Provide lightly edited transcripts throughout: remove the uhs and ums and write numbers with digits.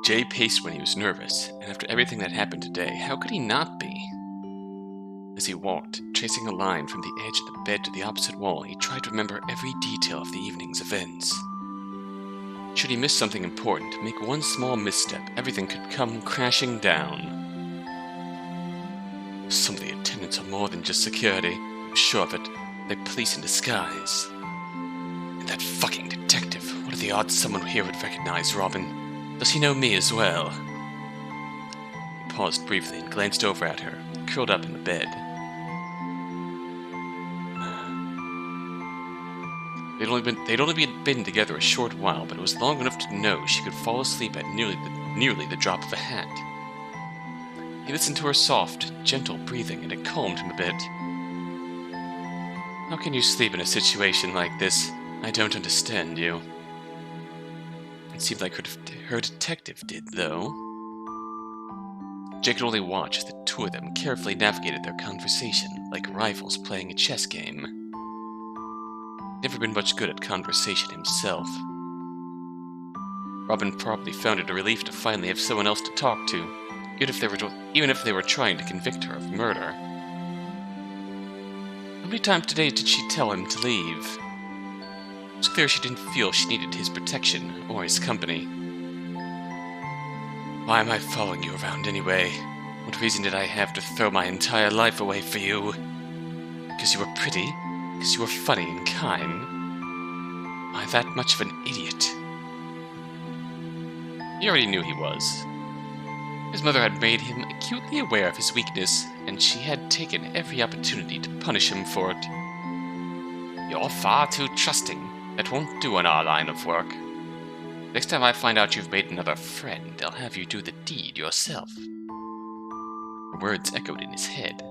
Jay paced when he was nervous, and after everything that happened today, how could he not be? As he walked, tracing a line from the edge of the bed to the opposite wall, he tried to remember every detail of the evening's events. Should he miss something important, make one small misstep, everything could come crashing down. Some of the attendants are more than just security. He was sure of it. They're police in disguise. And that fucking detective. What are the odds someone here would recognize Robin? Does he know me as well? He paused briefly and glanced over at her, curled up in the bed. They'd only been together a short while, but it was long enough to know she could fall asleep at nearly the drop of a hat. He listened to her soft, gentle breathing, and it calmed him a bit. How can you sleep in a situation like this? I don't understand you. It seemed like her detective did, though. Jake could only watch as the two of them carefully navigated their conversation, like rivals playing a chess game. Never been much good at conversation himself. Robin probably found it a relief to finally have someone else to talk to, even if they were trying to convict her of murder. How many times today did she tell him to leave? It was clear she didn't feel she needed his protection or his company. Why am I following you around anyway? What reason did I have to throw my entire life away for you? Because you were pretty? Because you were funny and kind? Am I that much of an idiot? He already knew he was. His mother had made him acutely aware of his weakness, and she had taken every opportunity to punish him for it. You're far too trusting. That won't do in our line of work. Next time I find out you've made another friend, I'll have you do the deed yourself. The words echoed in his head.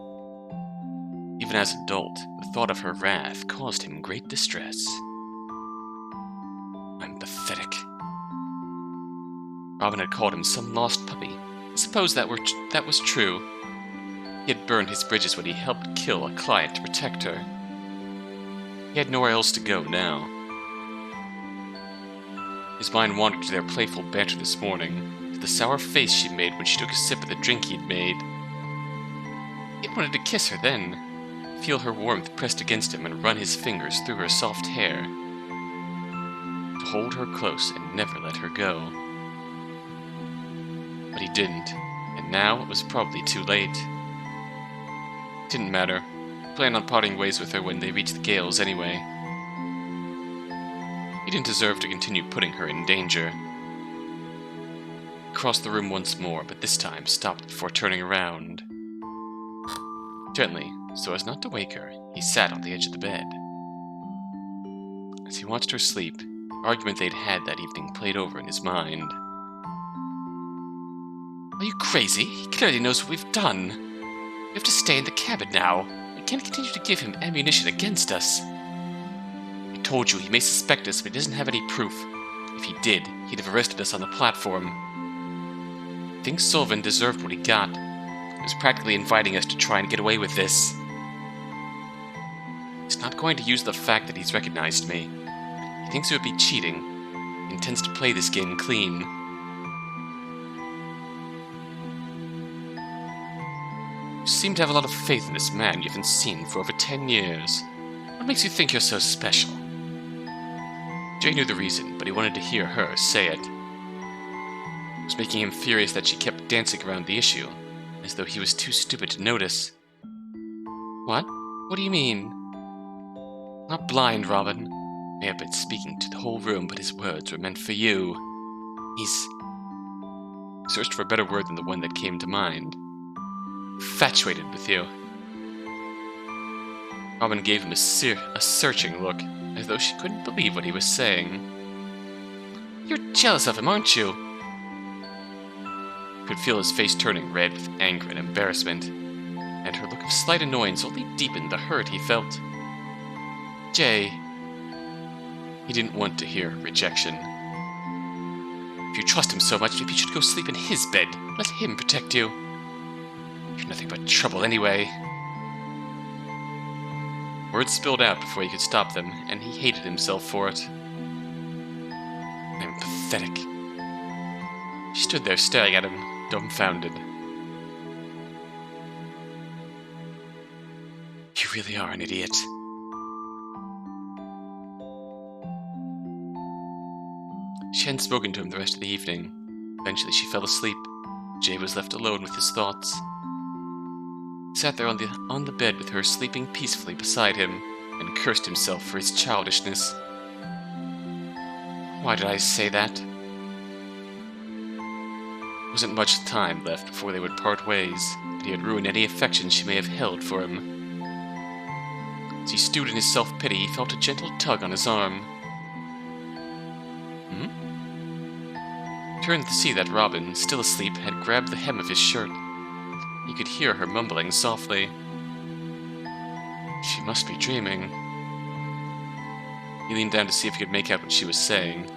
Even as an adult, the thought of her wrath caused him great distress. I'm pathetic. Robin had called him some lost puppy. I suppose that was true. He had burned his bridges when he helped kill a client to protect her. He had nowhere else to go now. His mind wandered to their playful banter this morning, to the sour face she made when she took a sip of the drink he'd made. He wanted to kiss her then, feel her warmth pressed against him and run his fingers through her soft hair, to hold her close and never let her go. But he didn't, and now it was probably too late. It didn't matter. He planned on parting ways with her when they reached the Gales anyway. He didn't deserve to continue putting her in danger. He crossed the room once more, but this time stopped before turning around. Gently, so as not to wake her, he sat on the edge of the bed. As he watched her sleep, the argument they'd had that evening played over in his mind. Are you crazy? He clearly knows what we've done. We have to stay in the cabin now. We can't continue to give him ammunition against us. I told you he may suspect us, but he doesn't have any proof. If he did, he'd have arrested us on the platform. I think Sullivan deserved what he got. He was practically inviting us to try and get away with this. He's not going to use the fact that he's recognized me. He thinks it would be cheating. He intends to play this game clean. You seem to have a lot of faith in this man you haven't seen for over 10 years. What makes you think you're so special? Jay knew the reason, but he wanted to hear her say it. It was making him furious that she kept dancing around the issue, as though he was too stupid to notice. What? What do you mean? Not blind, Robin. May have been speaking to the whole room, but his words were meant for you. He searched for a better word than the one that came to mind. Infatuated with you. Robin gave him a searching look, as though she couldn't believe what he was saying. You're jealous of him, aren't you? Could feel his face turning red with anger and embarrassment, and her look of slight annoyance only deepened the hurt he felt. Jay. He didn't want to hear rejection. If you trust him so much, maybe you should go sleep in his bed. Let him protect you. You're nothing but trouble anyway. Words spilled out before he could stop them, and he hated himself for it. I'm pathetic. She stood there staring at him, dumbfounded. You really are an idiot. She hadn't spoken to him the rest of the evening. Eventually she fell asleep. Jay was left alone with his thoughts. He sat there on the bed with her sleeping peacefully beside him, and cursed himself for his childishness. Why did I say that? There wasn't much time left before they would part ways, but he had ruined any affection she may have held for him. As he stewed in his self-pity, he felt a gentle tug on his arm. He turned to see that Robin, still asleep, had grabbed the hem of his shirt. He could hear her mumbling softly. She must be dreaming. He leaned down to see if he could make out what she was saying.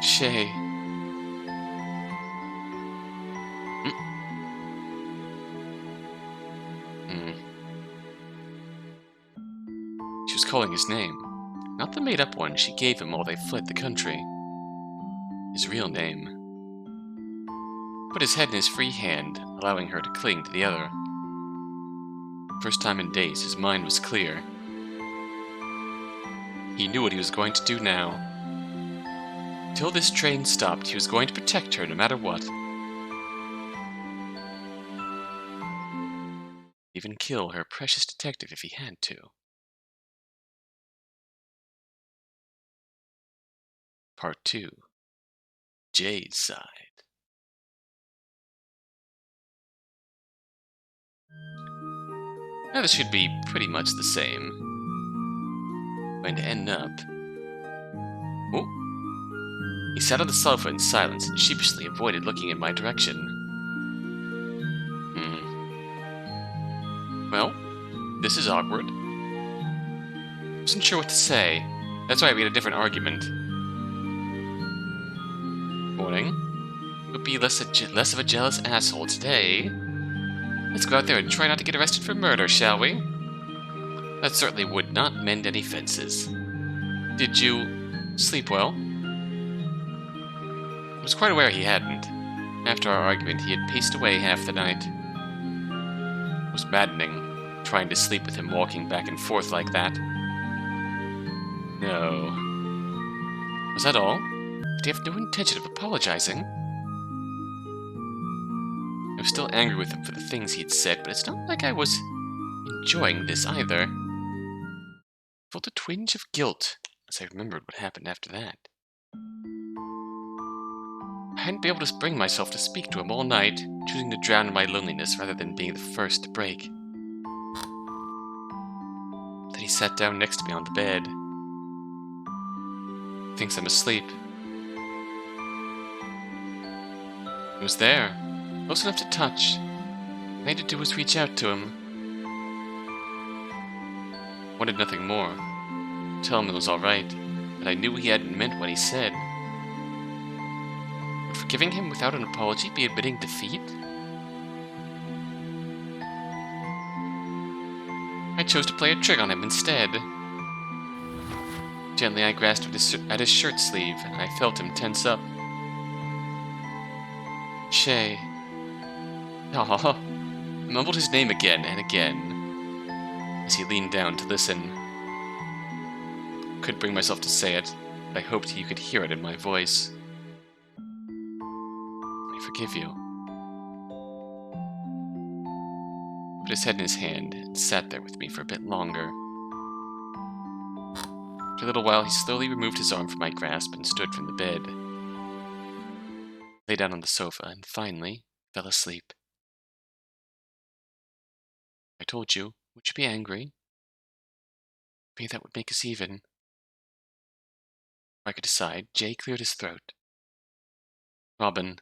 Shay. She was calling his name. Not the made-up one she gave him while they fled the country. His real name. He put his head in his free hand, allowing her to cling to the other. First time in days, his mind was clear. He knew what he was going to do now. Till this train stopped, he was going to protect her no matter what. Even kill her precious detective if he had to. Part 2. Jay's side. Now this should be pretty much the same. Going to end up... Oh! He sat on the sofa in silence and sheepishly avoided looking in my direction. Well, this is awkward. Wasn't sure what to say. That's why we had a different argument. Morning. You'll be less of a jealous asshole today. Let's go out there and try not to get arrested for murder, shall we? That certainly would not mend any fences. Did you sleep well? I was quite aware he hadn't. After our argument, he had paced away half the night. It was maddening, trying to sleep with him walking back and forth like that. No. Was that all? Did he have no intention of apologizing? I was still angry with him for the things he'd said, but it's not like I was enjoying this either. I felt a twinge of guilt as I remembered what happened after that. I hadn't been able to bring myself to speak to him all night, choosing to drown in my loneliness rather than being the first to break. Then he sat down next to me on the bed. Thinks I'm asleep. He was there, close enough to touch. All I had to do was reach out to him. Wanted nothing more. Tell him it was alright, that I knew he hadn't meant what he said. Would forgiving him without an apology be admitting defeat? I chose to play a trick on him instead. Gently I grasped at his shirt sleeve, and I felt him tense up. Shay. Aw. I mumbled his name again and again, as he leaned down to listen. I couldn't bring myself to say it, but I hoped he could hear it in my voice. I forgive you. He put his head in his hand and sat there with me for a bit longer. After a little while, he slowly removed his arm from my grasp and stood from the bed. Lay down on the sofa and finally fell asleep. I told you, would you be angry? Maybe that would make us even. I could decide. Jay cleared his throat. Robin,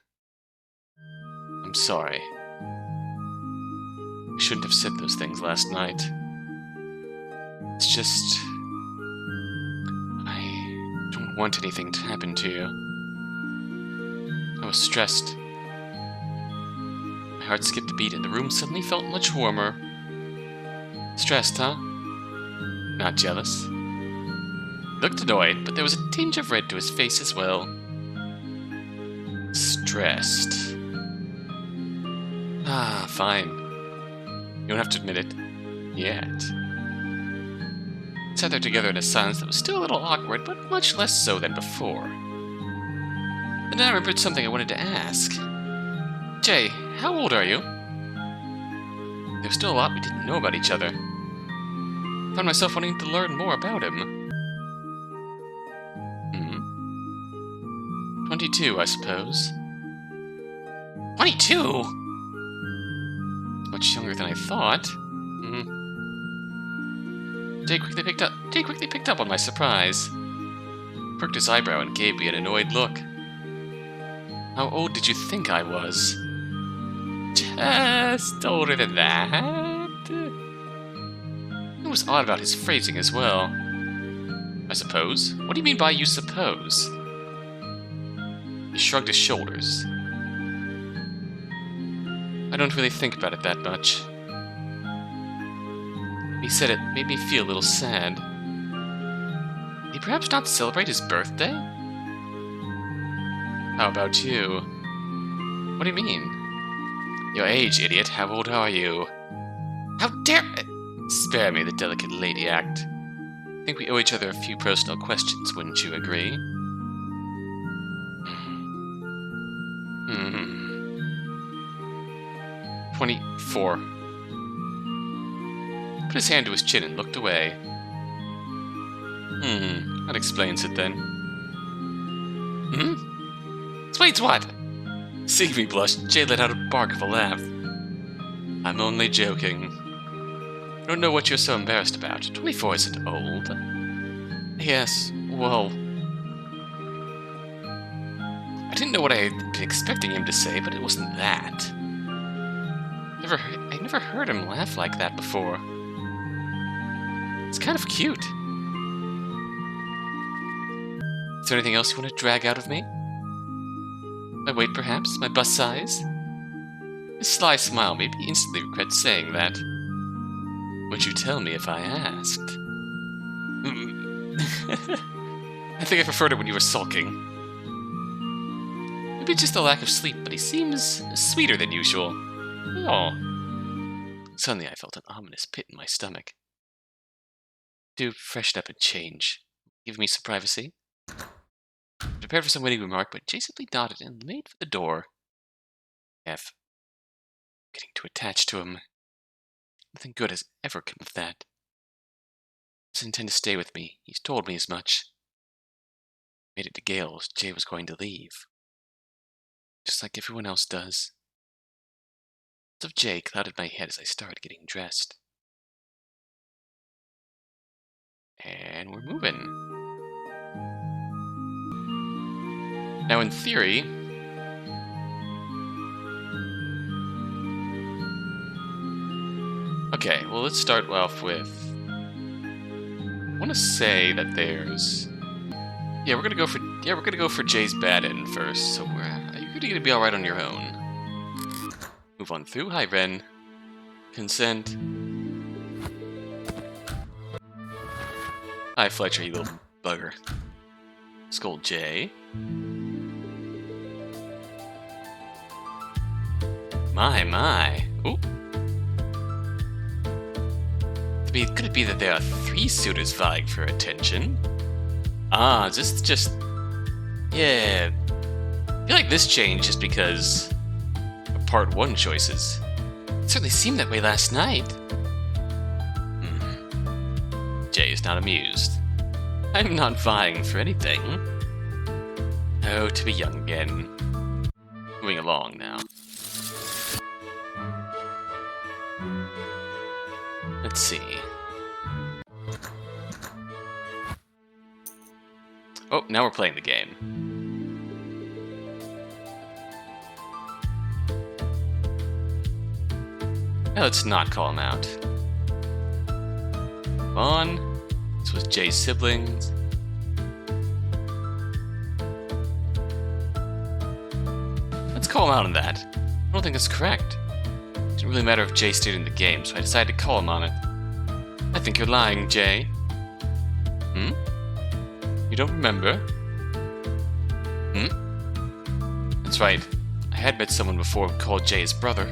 I'm sorry. I shouldn't have said those things last night. It's just... I don't want anything to happen to you. I was stressed. My heart skipped a beat and the room suddenly felt much warmer. Stressed, huh? Not jealous. He looked annoyed, but there was a tinge of red to his face as well. impressed. Ah, fine. You don't have to admit it. Yet. Sat there together in a silence that was still a little awkward, but much less so than before. And then I remembered something I wanted to ask. Jay, how old are you? There was still a lot we didn't know about each other. Found myself wanting to learn more about him. 22, I suppose. 22? Much younger than I thought. Jay quickly picked up on my surprise. Perked his eyebrow and gave me an annoyed look. How old did you think I was? Just older than that. It was odd about his phrasing as well. I suppose? What do you mean by you suppose? He shrugged his shoulders. I don't really think about it that much. He said it made me feel a little sad. Did he perhaps not celebrate his birthday? How about you? What do you mean? Your age, idiot. How old are you? How dare... Spare me the delicate lady act. I think we owe each other a few personal questions, wouldn't you agree? 24. Put his hand to his chin and looked away. That explains it then. Explains what? Seeing me blush, Jay let out a bark of a laugh. I'm only joking. I don't know what you're so embarrassed about. 24 isn't old. Yes, well... I didn't know what I had been expecting him to say, but it wasn't that. I never heard him laugh like that before. It's kind of cute. Is there anything else you want to drag out of me? My weight, perhaps? My bust size? His sly smile made me instantly regret saying that. Would you tell me if I asked? I think I preferred it when you were sulking. Maybe it's just a lack of sleep, but he seems sweeter than usual. Oh. Suddenly I felt an ominous pit in my stomach. Do freshen up and change. Give me some privacy. Prepared for some witty remark, but Jay simply nodded and made for the door. F. Getting too attached to him. Nothing good has ever come of that. He doesn't intend to stay with me. He's told me as much. Made it to Gale's. Jay was going to leave. Just like everyone else does. Thoughts of Jay clouded my head as I started getting dressed. And we're moving. Now, in theory, okay, well, let's start off with, I want to say that there's, we're gonna go for Jay's bad end first. So you're gonna be all right on your own. Move on through. Hi, Ren. Consent. Hi, Fletcher, you little bugger. Scold Jay. My. Ooh. Could it be that there are 3 suitors vying for attention? Ah, is this just... Yeah. I feel like this changed just because of Part 1 choices. It certainly seemed that way last night. Jay is not amused. I'm not vying for anything. Oh, to be young again. Moving along now. Let's see. Oh, now we're playing the game. Now let's not call him out. Come on. This was Jay's siblings. Let's call him out on that. I don't think that's correct. It didn't really matter if Jay stayed in the game, so I decided to call him on it. I think you're lying, Jay. You don't remember? That's right. I had met someone before who called Jay his brother.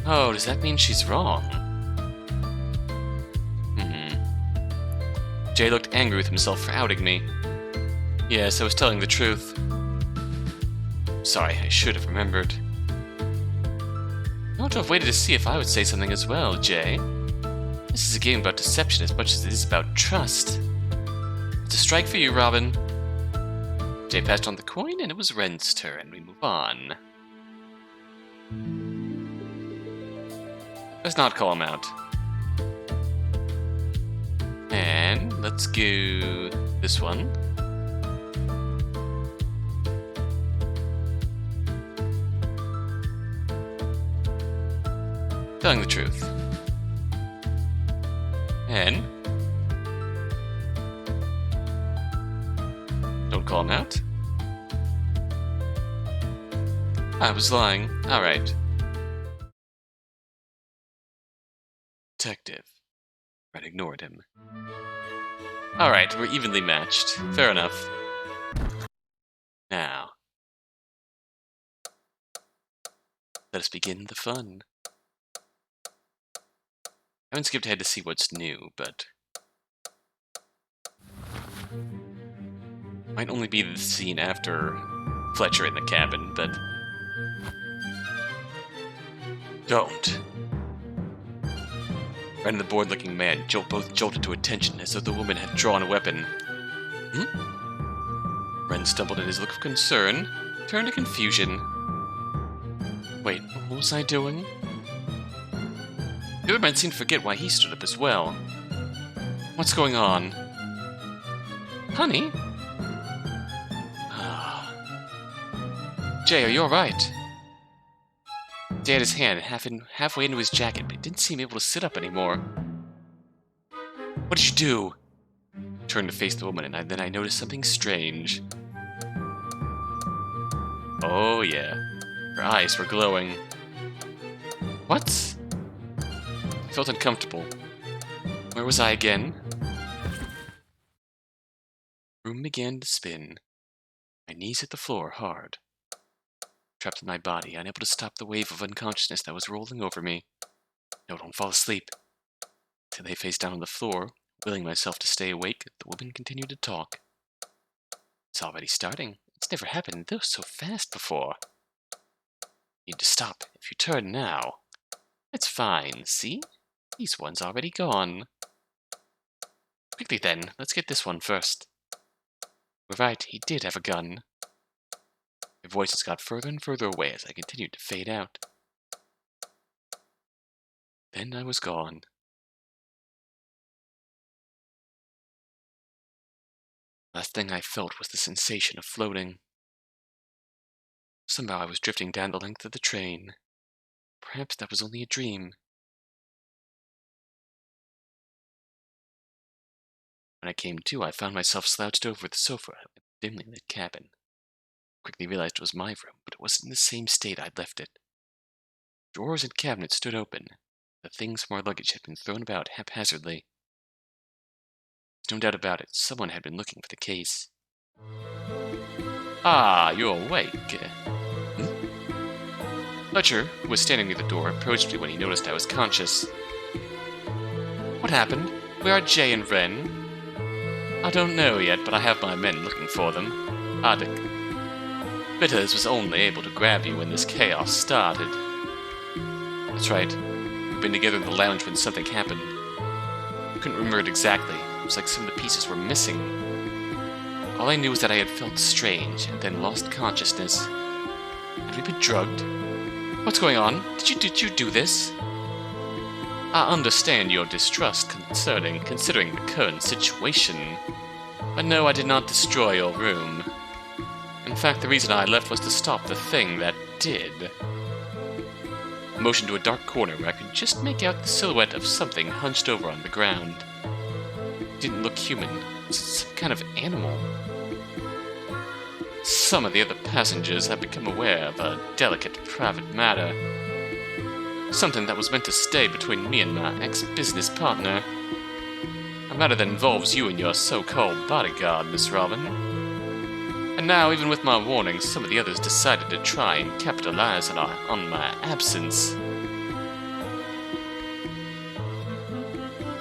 Oh, does that mean she's wrong? Jay looked angry with himself for outing me. Yes, I was telling the truth. Sorry, I should have remembered. I ought to have waited to see if I would say something as well, Jay. This is a game about deception as much as it is about trust. It's a strike for you, Robin. Jay passed on the coin, and it was Ren's turn. We move on. Let's not call him out. And let's go this one. Telling the truth. And don't call him out. I was lying. Alright. Detective. Red ignored him. Alright, we're evenly matched. Fair enough. Now, let us begin the fun. I haven't skipped ahead to see what's new, but might only be the scene after Fletcher in the cabin, but don't. Right in the bored-looking man, both jolted to attention as though the woman had drawn a weapon. Ren stumbled at his look of concern, turned to confusion. Wait, what was I doing? The other man seemed to forget why he stood up as well. What's going on? Honey? Jay, are you alright? Jay had his hand halfway into his jacket, but he didn't seem able to sit up anymore. What did you do? I turned to face the woman, and then I noticed something strange. Oh yeah, her eyes were glowing. What? I felt uncomfortable. Where was I again? The room began to spin. My knees hit the floor hard. Trapped in my body, unable to stop the wave of unconsciousness that was rolling over me. No, don't fall asleep. As I lay face down on the floor, willing myself to stay awake, the woman continued to talk. It's already starting. It's never happened this so fast before. You need to stop. If you turn now. It's fine, see? These ones already gone. Quickly then, let's get this one first. We're right, he did have a gun. Their voices got further and further away as I continued to fade out. Then I was gone. Last thing I felt was the sensation of floating. Somehow I was drifting down the length of the train. Perhaps that was only a dream. When I came to, I found myself slouched over the sofa in the dimly lit cabin. I quickly realized it was my room, but it wasn't in the same state I'd left it. Drawers and cabinets stood open. The things from our luggage had been thrown about haphazardly. There's no doubt about it, someone had been looking for the case. Ah, you're awake. Fletcher, who was standing near the door, approached me when he noticed I was conscious. What happened? Where are Jay and Ren? I don't know yet, but I have my men looking for them. Arctic. Bitters was only able to grab you when this chaos started. That's right. We've been together in the lounge when something happened. I couldn't remember it exactly. It was like some of the pieces were missing. All I knew was that I had felt strange, and then lost consciousness. Had we been drugged? What's going on? Did you do this? I understand your distrust considering the current situation. But no, I did not destroy your room. In fact, the reason I left was to stop the thing that did. I motioned to a dark corner where I could just make out the silhouette of something hunched over on the ground. It didn't look human. It was some kind of animal. Some of the other passengers had become aware of a delicate private matter. Something that was meant to stay between me and my ex-business partner. A matter that involves you and your so-called bodyguard, Miss Robin. And now, even with my warning, some of the others decided to try and capitalize on my absence.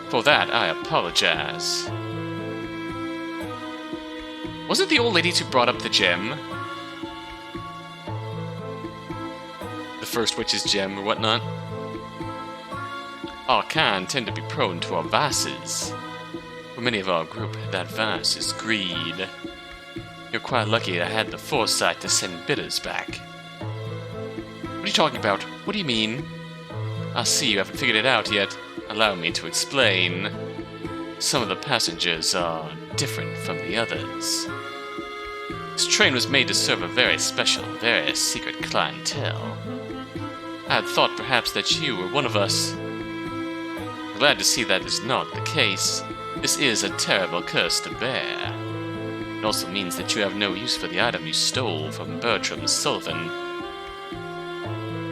For that, I apologize. Was it the old ladies who brought up the gem? The first witch's gem or whatnot? Our kind tend to be prone to our vices. For many of our group, that vice is greed. You're quite lucky I had the foresight to send bidders back. What are you talking about? What do you mean? I see you haven't figured it out yet. Allow me to explain. Some of the passengers are different from the others. This train was made to serve a very special, very secret clientele. I had thought perhaps that you were one of us. Glad to see that is not the case. This is a terrible curse to bear. It also means that you have no use for the item you stole from Bertram Sullivan.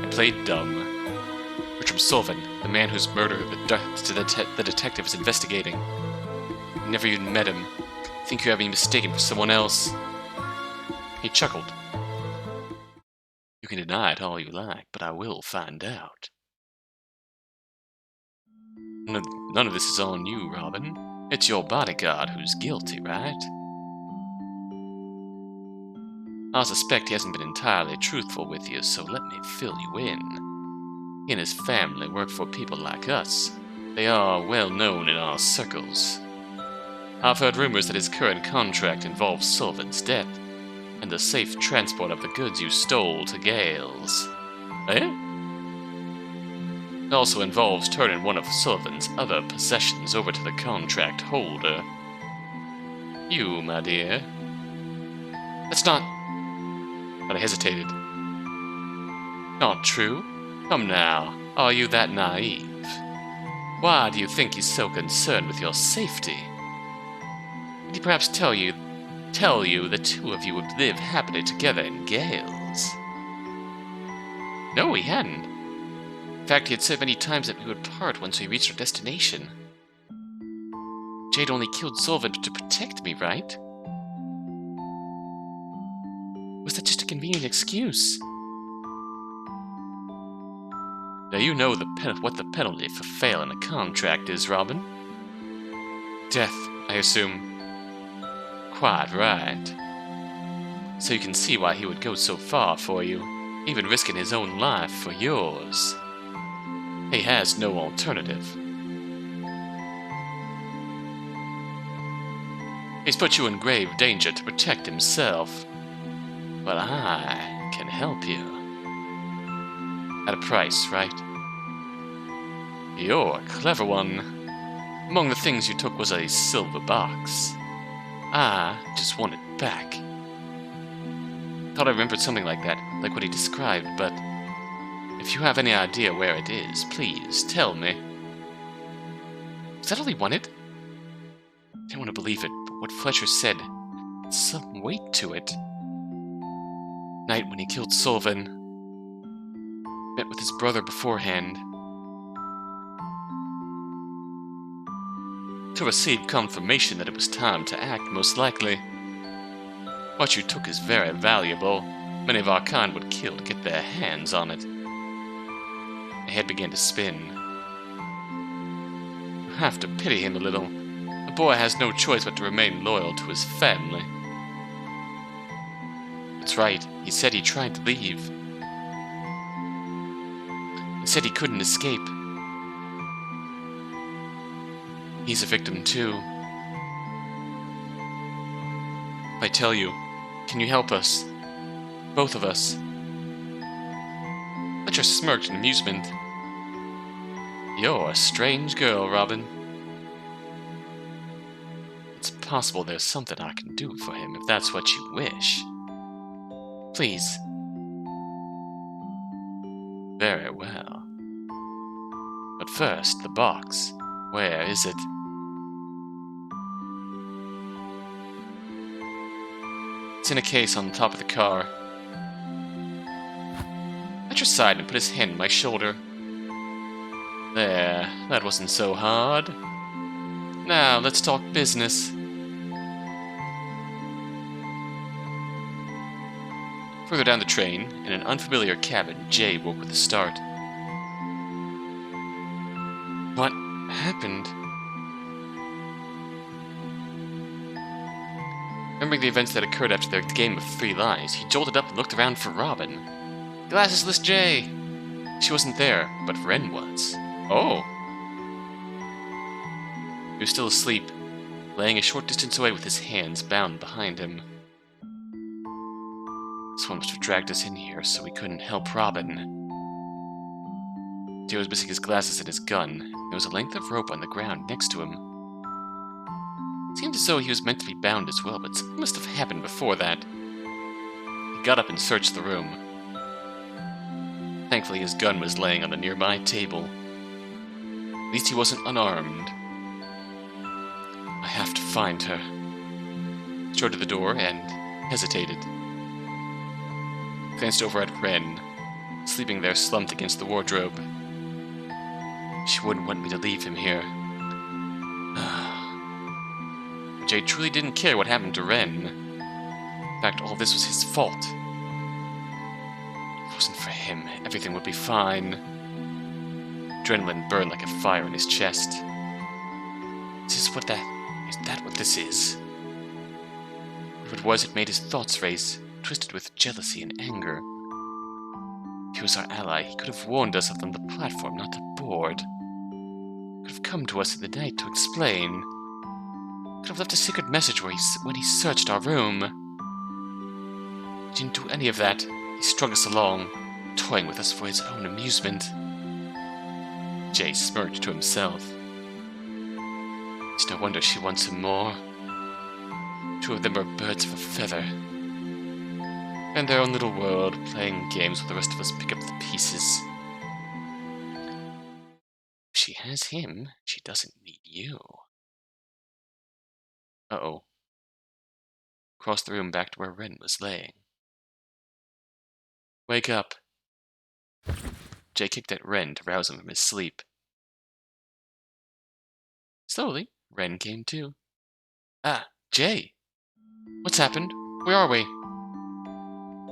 I played dumb. Bertram Sullivan, the man whose murder the detective is investigating. I never even met him. Think you have me mistaken for someone else? He chuckled. You can deny it all you like, but I will find out. None of this is on you, Robin. It's your bodyguard who's guilty, right? I suspect he hasn't been entirely truthful with you, so let me fill you in. He and his family work for people like us. They are well known in our circles. I've heard rumors that his current contract involves Sullivan's death, and the safe transport of the goods you stole to Gales. Eh? It also involves turning one of Sullivan's other possessions over to the contract holder. You, my dear. That's not... But I hesitated. Not true? Come now, are you that naive? Why do you think he's so concerned with your safety? Did he perhaps tell you the two of you would live happily together in Gales? No, he hadn't. In fact, he had said many times that we would part once we reached our destination. Jade only killed Sullivan to protect me, right? Was that just a convenient excuse? Now you know what the penalty for failing a contract is, Robin. Death, I assume. Quite right. So you can see why he would go so far for you, even risking his own life for yours. He has no alternative. He's put you in grave danger to protect himself. But I can help you. At a price, right? You're a clever one. Among the things you took was a silver box. I just want it back. Thought I remembered something like that, like what he described, but if you have any idea where it is, please tell me. Was that all he wanted? I didn't want to believe it, but what Fletcher said had some weight to it. Night when he killed Sullivan. Met with his brother beforehand. To receive confirmation that it was time to act, most likely. What you took is very valuable. Many of our kind would kill to get their hands on it. My head began to spin. I have to pity him a little. The boy has no choice but to remain loyal to his family. That's right, he said he tried to leave. He said he couldn't escape. He's a victim too. If I tell you, can you help us? Both of us. Fletcher smirked in amusement. You're a strange girl, Robin. It's possible there's something I can do for him if that's what you wish. Please. Very well. But first, the box. Where is it? It's in a case on top of the car. Fletcher sighed and put his hand on my shoulder. There, that wasn't so hard. Now, let's talk business. Further down the train, in an unfamiliar cabin, Jay woke with a start. What happened? Remembering the events that occurred after their game of 3 lies, he jolted up and looked around for Robin. Glassesless Jay! She wasn't there, but Ren was. Oh! He was still asleep, laying a short distance away with his hands bound behind him. Someone must have dragged us in here so we couldn't help Robin. Jay was missing his glasses and his gun. There was a length of rope on the ground next to him. It seemed as though he was meant to be bound as well, but something must have happened before that. He got up and searched the room. Thankfully, his gun was laying on the nearby table. At least he wasn't unarmed. I have to find her. He strode to the door and hesitated. Glanced over at Ren, sleeping there slumped against the wardrobe. She wouldn't want me to leave him here. Jay truly didn't care what happened to Ren. In fact, all this was his fault. If it wasn't for him, everything would be fine. Adrenaline burned like a fire in his chest. Is that what this is? If it was, it made his thoughts race, twisted with jealousy and anger. If he was our ally, he could have warned us of them on the platform, not to board. He could have come to us in the night to explain. He could have left a secret message when he searched our room. He didn't do any of that. He strung us along, toying with us for his own amusement. Jay smirked to himself. It's no wonder she wants him more. 2 of them are birds of a feather. In their own little world, playing games while the rest of us pick up the pieces. If she has him, she doesn't need you. Uh-oh. Crossed the room back to where Ren was laying. Wake up. Jay kicked at Ren to rouse him from his sleep. Slowly, Ren came to. Ah, Jay! What's happened? Where are we? He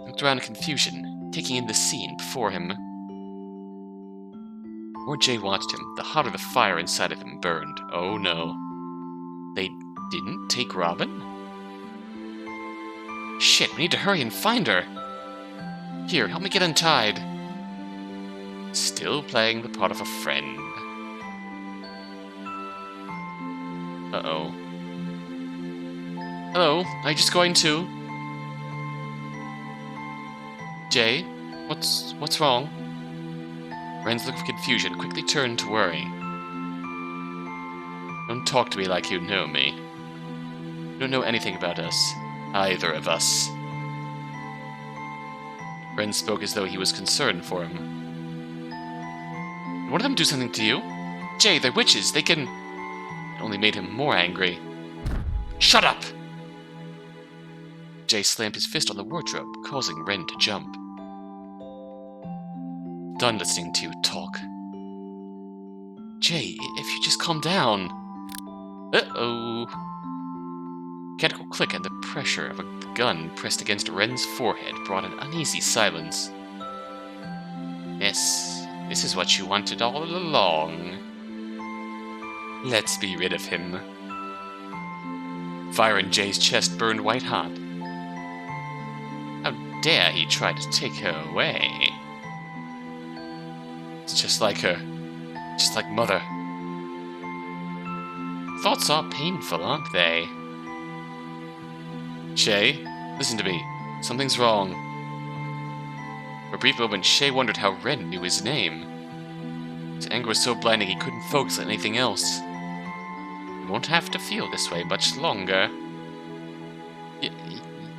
looked around in confusion, taking in the scene before him. The more Jay watched him, the hotter the fire inside of him burned. Oh no. They didn't take Robin? Shit, we need to hurry and find her! Here, help me get untied. Still playing the part of a friend. Uh-oh. Hello, are you just going to? Jay, what's wrong? Ren's look of confusion quickly turned to worry. Don't talk to me like you know me. You don't know anything about us. Either of us. Ren spoke as though he was concerned for him. Did one of them do something to you? Jay, they're witches. They can... It only made him more angry. Shut up! Jay slammed his fist on the wardrobe, causing Ren to jump. Done listening to you talk. Jay, if you just calm down. Uh-oh. Mechanical click and the pressure of a gun pressed against Ren's forehead brought an uneasy silence. Yes, this is what you wanted all along. Let's be rid of him. Fire in Jay's chest burned white hot. How dare he try to take her away? It's just like her. Just like Mother. Thoughts are painful, aren't they? Shay, listen to me. Something's wrong. For a brief moment, Shay wondered how Ren knew his name. His anger was so blinding he couldn't focus on anything else. You won't have to feel this way much longer.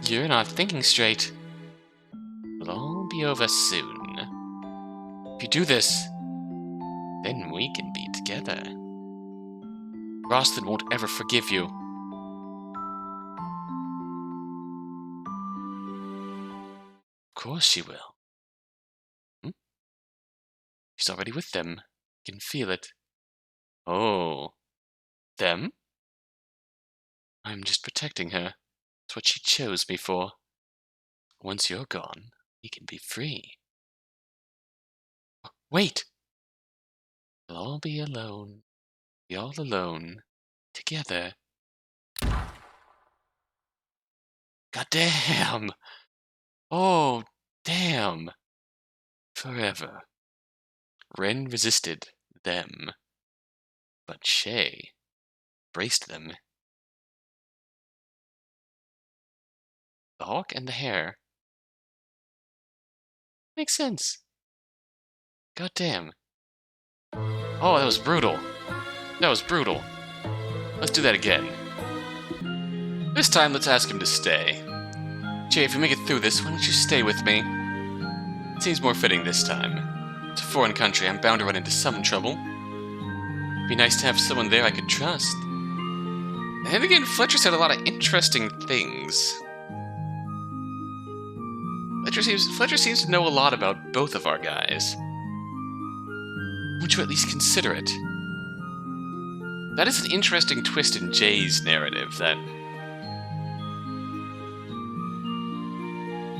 You're not thinking straight. It'll all be over soon. If you do this, then we can be together. Rosalind won't ever forgive you. Of course she will. She's already with them. You can feel it. Oh. Them? I'm just protecting her. It's what she chose me for. Once you're gone, we can be free. Wait! We'll all be alone. Be all alone. Together. God damn! Oh, damn! Forever. Ren resisted them, but Shay braced them. The hawk and the hare. Makes sense. God damn. Oh, that was brutal. That was brutal. Let's do that again. This time, let's ask him to stay. Jay, if we make it through this, why don't you stay with me? It seems more fitting this time. It's a foreign country, I'm bound to run into some trouble. It'd be nice to have someone there I could trust. And again, Fletcher said a lot of interesting things. Fletcher seems to know a lot about both of our guys. Would you at least consider it? That is an interesting twist in Jay's narrative, that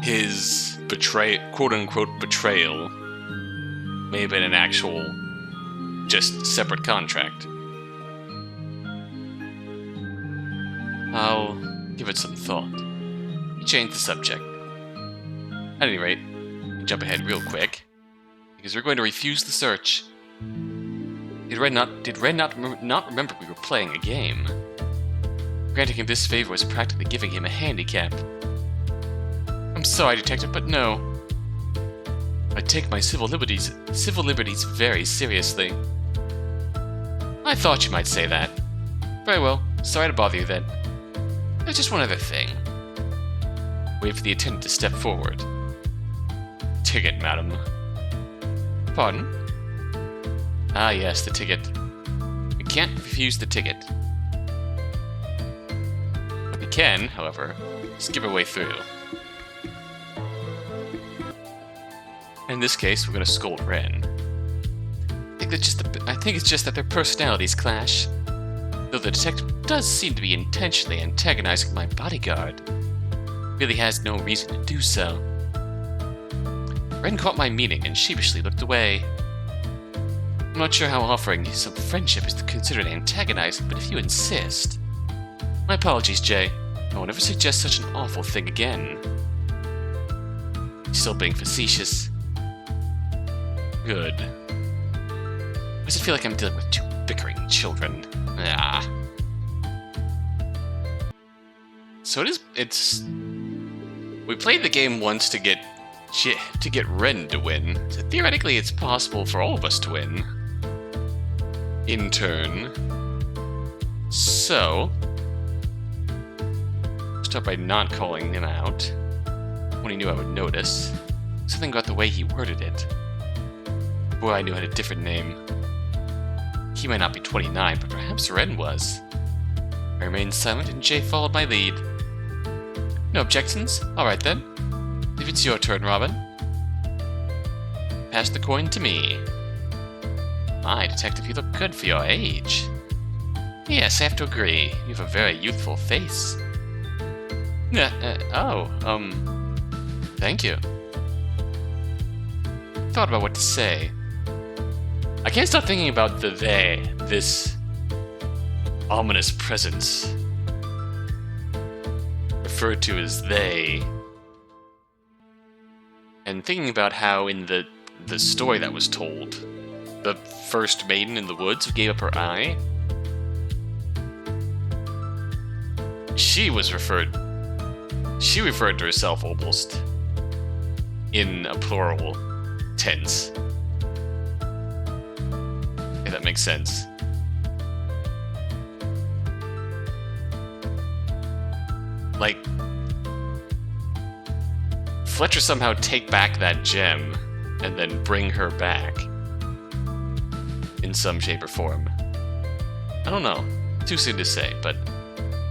his quote-unquote betrayal may have been an actual, just separate contract. I'll give it some thought. Change the subject. At any rate, jump ahead real quick, because we're going to refuse the search. Did Ren not remember we were playing a game? Granting him this favor was practically giving him a handicap. I'm sorry, Detective, but no. I take my civil liberties very seriously. I thought you might say that. Very well, sorry to bother you then. There's just one other thing. Wait for the attendant to step forward. Ticket, madam. Pardon? Ah, yes, the ticket. We can't refuse the ticket. We can, however, skip our way through. In this case, we're going to scold Ren. I think it's just that their personalities clash. Though the detective does seem to be intentionally antagonizing my bodyguard. Really has no reason to do so. Ren caught my meaning and sheepishly looked away. I'm not sure how offering you some friendship is considered antagonizing, but if you insist... My apologies, Jay. I will never suggest such an awful thing again. Still being facetious. Good. Why does it feel like I'm dealing with two bickering children? Ah. So it's... We played the game once to get Ren to win. So theoretically, it's possible for all of us to win. In turn. So... Start by not calling him out. When he knew I would notice. Something about the way he worded it. Boy, I knew I had a different name. He might not be 29, but perhaps Ren was. I remained silent and Jay followed my lead. No objections? Alright then. If it's your turn, Robin. Pass the coin to me. My, Detective, you look good for your age. Yes, I have to agree. You have a very youthful face. Thank you. Thought about what to say. I can't stop thinking about the they, this ominous presence. Referred to as they. And thinking about how in the story that was told, the first maiden in the woods who gave up her eye, she referred to herself almost in a plural tense. If that makes sense. Like, Fletcher somehow take back that gem and then bring her back in some shape or form. I don't know. Too soon to say, but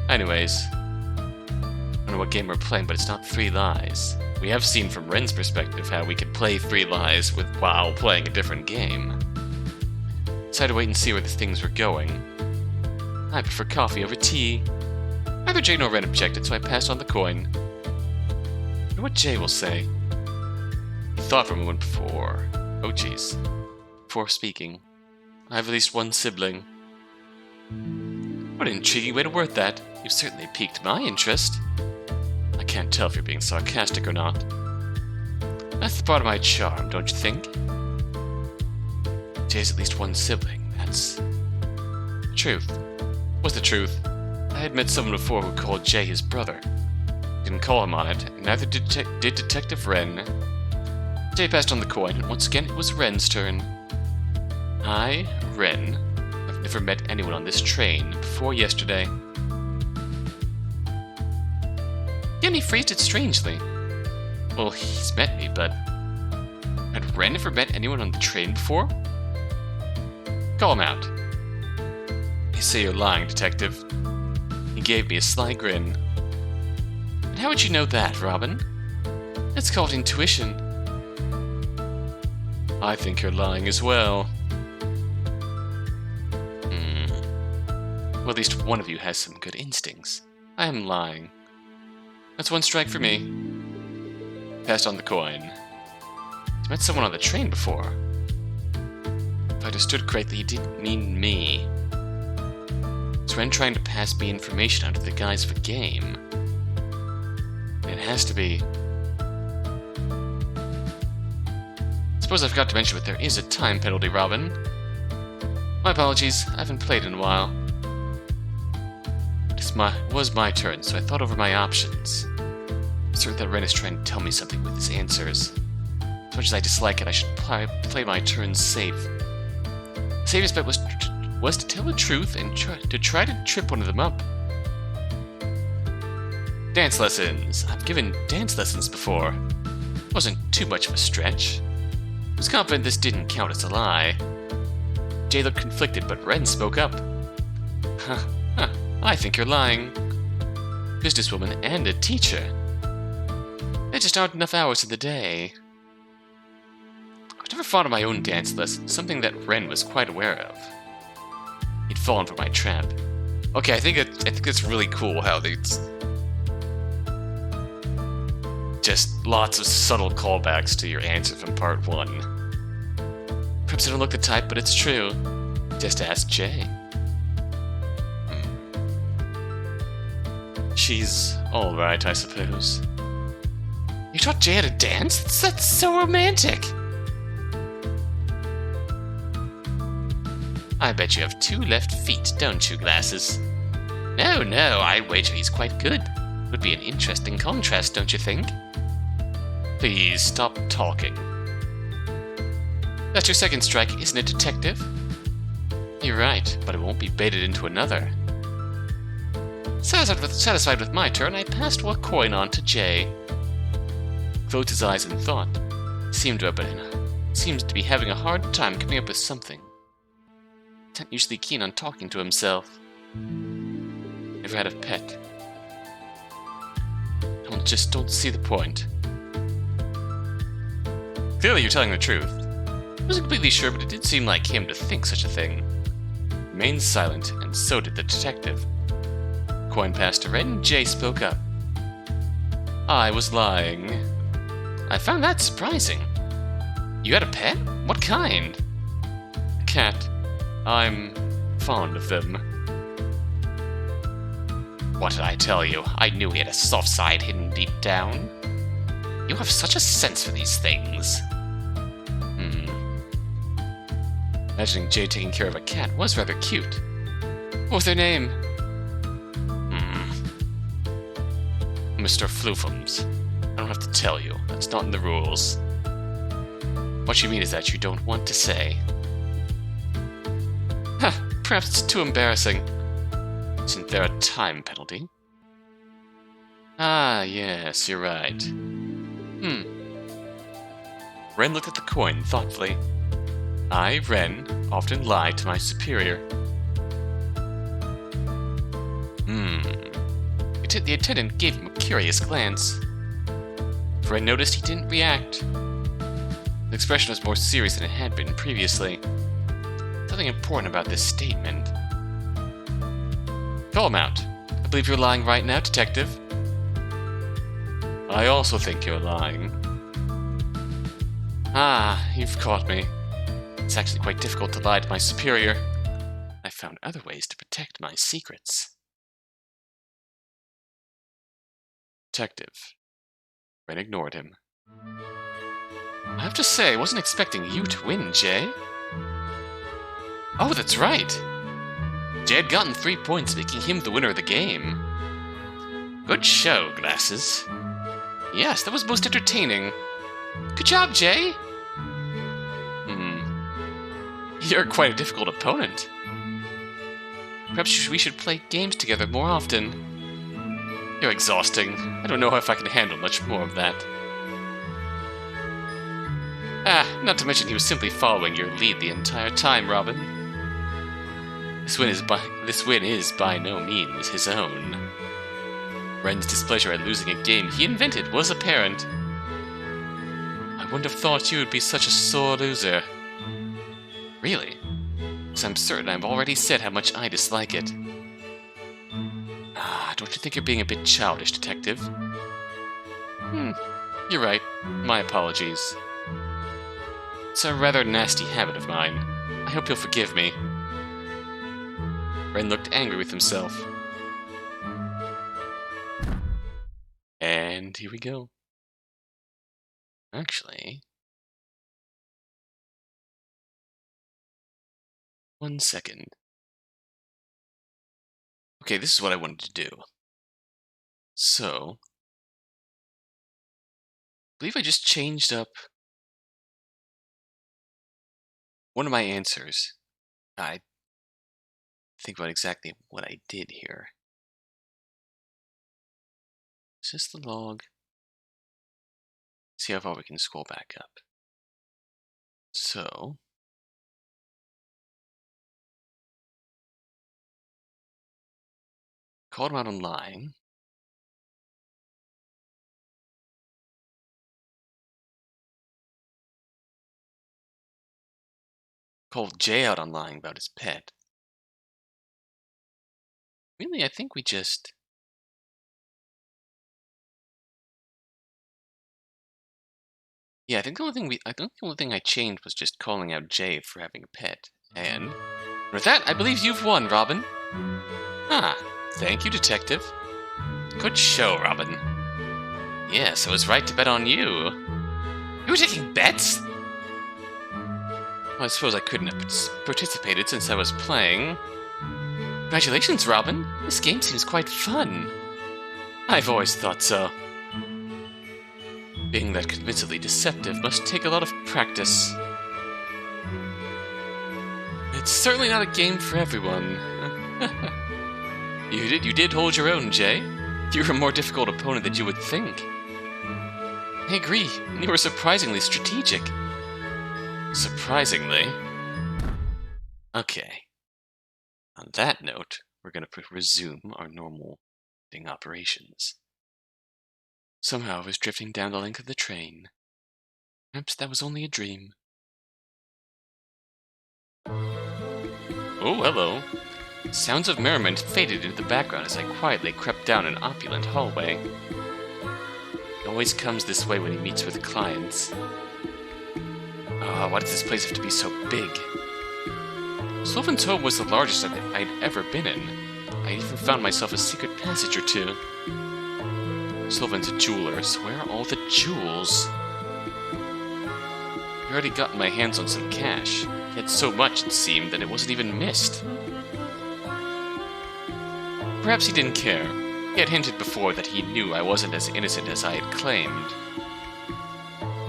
anyways. I don't know what game we're playing, but it's not Three Lies. We have seen from Ren's perspective how we can play Three Lies while playing a different game. Decided to wait and see where things were going. I prefer coffee over tea. Neither Jay nor Ren objected, so I passed on the coin. wonder what Jay will say. He thought for a moment before. Oh jeez. Before speaking. I have at least one sibling. What an intriguing way to word that. You've certainly piqued my interest. I can't tell if you're being sarcastic or not. That's the part of my charm, don't you think? Jay has at least one sibling. That's the truth. What's the truth? I had met someone before who called Jay his brother. Didn't call him on it, and neither did Detective Wren. Jay passed on the coin, and once again it was Wren's turn. I, Wren, have never met anyone on this train before yesterday. Again, he phrased it strangely. Well, he's met me, but had Wren ever met anyone on the train before? Call him out. You say you're lying, Detective. He gave me a sly grin. And how would you know that, Robin? It's called intuition. I think you're lying as well. Well, at least one of you has some good instincts. I am lying. That's one strike for me. Passed on the coin. He's met someone on the train before. If I understood correctly, he didn't mean me. Is Wren trying to pass me information under the guise of a game? It has to be. Suppose I forgot to mention, but there is a time penalty, Robin. My apologies, I haven't played in a while. It was my turn, so I thought over my options. I'm certain that Wren is trying to tell me something with his answers. As much as I dislike it, I should play my turn safe. The safest bet was to tell the truth and try to trip one of them up. Dance lessons. I've given dance lessons before. Wasn't too much of a stretch. I was confident this didn't count as a lie. Jay looked conflicted, but Wren spoke up. I think you're lying. Businesswoman and a teacher. There just aren't enough hours in the day. I was never fond of my own dance lessons, something that Wren was quite aware of. He'd fallen for my trap. Okay, I think it's really cool how they just lots of subtle callbacks to your answer from part 1. Perhaps I don't look the type, but it's true. Just ask Jay. She's alright, I suppose. You taught Jay how to dance? That's so romantic! I bet you have 2 left feet, don't you, Glasses? No, I'd wager he's quite good. Would be an interesting contrast, don't you think? Please stop talking. That's your second strike, isn't it, Detective? You're right, but it won't be baited into another. Satisfied with my turn, I passed a coin on to Jay. Closed his eyes in thought. Seemed to be having a hard time coming up with something. Not usually keen on talking to himself. Never had a pet. Just don't see the point. Clearly you're telling the truth. I wasn't completely sure, but it did seem like him to think such a thing. Remained silent, and so did the detective. Coin passed to Wren, and Jay spoke up. I was lying. I found that surprising. You had a pet? What kind? A cat. I'm fond of them. What did I tell you? I knew he had a soft side hidden deep down. You have such a sense for these things. Imagining Jay taking care of a cat was rather cute. What was their name? Mr. Floofums. I don't have to tell you. That's not in the rules. What you mean is that you don't want to say. Perhaps it's too embarrassing. Isn't there a time penalty? Ah, yes, you're right. Wren looked at the coin thoughtfully. I, Wren, often lie to my superior. The attendant gave him a curious glance. Wren noticed he didn't react. The expression was more serious than it had been previously. Something important about this statement. Call him out. I believe you're lying right now, Detective. I also think you're lying. Ah, you've caught me. It's actually quite difficult to lie to my superior. I found other ways to protect my secrets. Detective. Ren ignored him. I have to say, I wasn't expecting you to win, Jay. Oh, that's right. Jay had gotten 3 points, making him the winner of the game. Good show, Glasses. Yes, that was most entertaining. Good job, Jay. You're quite a difficult opponent. Perhaps we should play games together more often. You're exhausting. I don't know if I can handle much more of that. Not to mention he was simply following your lead the entire time, Robin. This win is by no means his own. Ren's displeasure at losing a game he invented was apparent. I wouldn't have thought you would be such a sore loser. Really? Because I'm certain I've already said how much I dislike it. Don't you think you're being a bit childish, Detective? You're right. My apologies. It's a rather nasty habit of mine. I hope you'll forgive me. Ren looked angry with himself. And here we go. Actually... 1 second. Okay, this is what I wanted to do. So... I believe I just changed up one of my answers. I think about exactly what I did here. Is this the log? See how far we can scroll back up. So... called him out on lying. Called Jay out on lying about his pet. Really, I think we just... Yeah, I think the only thing I changed was just calling out Jay for having a pet. And with that, I believe you've won, Robin. Thank you, Detective. Good show, Robin. Yes, I was right to bet on you. You were taking bets? Well, I suppose I couldn't have participated since I was playing. Congratulations, Robin. This game seems quite fun. I've always thought so. Being that convincingly deceptive must take a lot of practice. It's certainly not a game for everyone. You did hold your own, Jay. You're a more difficult opponent than you would think. I agree. You were surprisingly strategic. Surprisingly? Okay. On that note, we're going to resume our normal operations. Somehow I was drifting down the length of the train. Perhaps that was only a dream. Oh, hello. Sounds of merriment faded into the background as I quietly crept down an opulent hallway. He always comes this way when he meets with clients. Why does this place have to be so big? Sullivan's home was the largest I'd ever been in. I even found myself a secret passage or two. Sullivan's a jeweler, so where are all the jewels? I'd already gotten my hands on some cash. He had so much, it seemed, that it wasn't even missed. Perhaps he didn't care. He had hinted before that he knew I wasn't as innocent as I had claimed.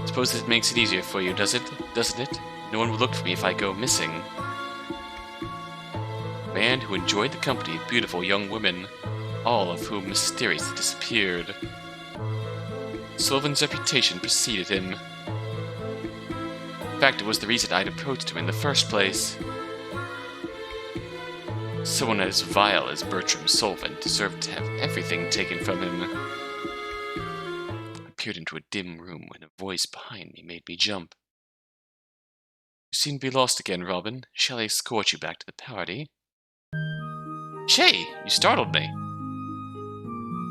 Suppose this makes it easier for you, doesn't it? No one will look for me if I go missing. A man who enjoyed the company of beautiful young women, all of whom mysteriously disappeared. Sullivan's reputation preceded him. In fact, it was the reason I'd approached him in the first place. Someone as vile as Bertram Sullivan deserved to have everything taken from him. I peered into a dim room when a voice behind me made me jump. You seem to be lost again, Robin. Shall I escort you back to the party? Shay! You startled me.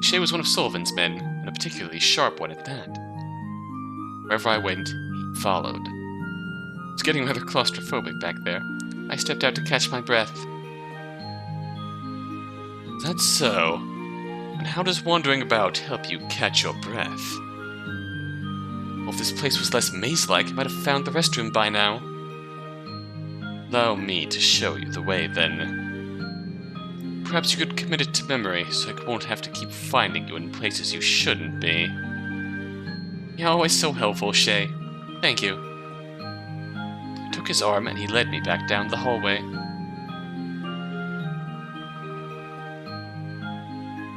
Shay was one of Sullivan's men, and a particularly sharp one at that. Wherever I went, he followed. It's getting rather claustrophobic back there. I stepped out to catch my breath. That's so. And how does wandering about help you catch your breath? Well, if this place was less maze-like, I might have found the restroom by now. Allow me to show you the way, then. Perhaps you could commit it to memory, so I won't have to keep finding you in places you shouldn't be. You're always so helpful, Shay. Thank you. I took his arm and he led me back down the hallway.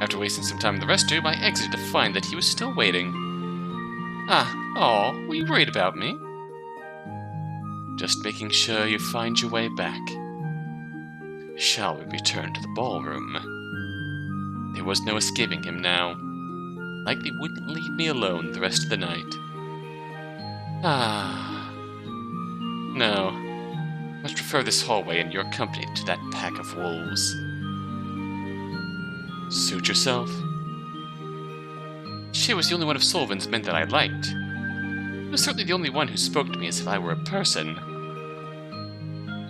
After wasting some time in the restroom, I exited to find that he was still waiting. Were you worried about me? Just making sure you find your way back. Shall we return to the ballroom? There was no escaping him now. Like he wouldn't leave me alone the rest of the night. No. Much prefer this hallway and your company to that pack of wolves. Suit yourself. She was the only one of Sullivan's men that I liked. He was certainly the only one who spoke to me as if I were a person.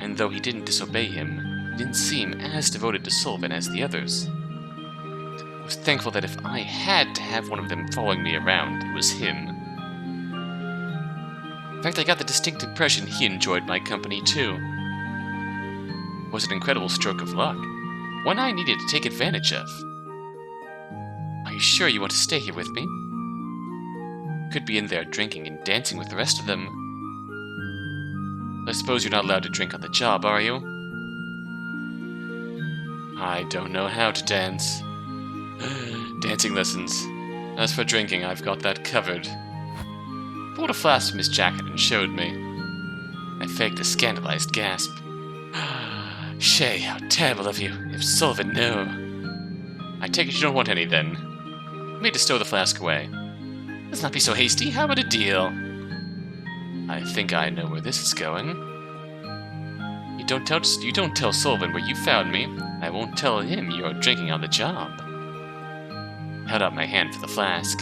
And though he didn't disobey him, he didn't seem as devoted to Sullivan as the others. I was thankful that if I had to have one of them following me around, it was him. In fact, I got the distinct impression he enjoyed my company too. It was an incredible stroke of luck, one I needed to take advantage of. Are you sure you want to stay here with me? Could be in there drinking and dancing with the rest of them. I suppose you're not allowed to drink on the job, are you? I don't know how to dance. Dancing lessons. As for drinking, I've got that covered. He pulled a flask from his jacket and showed me. I faked a scandalized gasp. Shay, how terrible of you. If Sullivan knew. I take it you don't want any, then. I made to stow the flask away. Let's not be so hasty. How about a deal? I think I know where this is going. You don't tell Sullivan where you found me. I won't tell him you're drinking on the job. I held out my hand for the flask.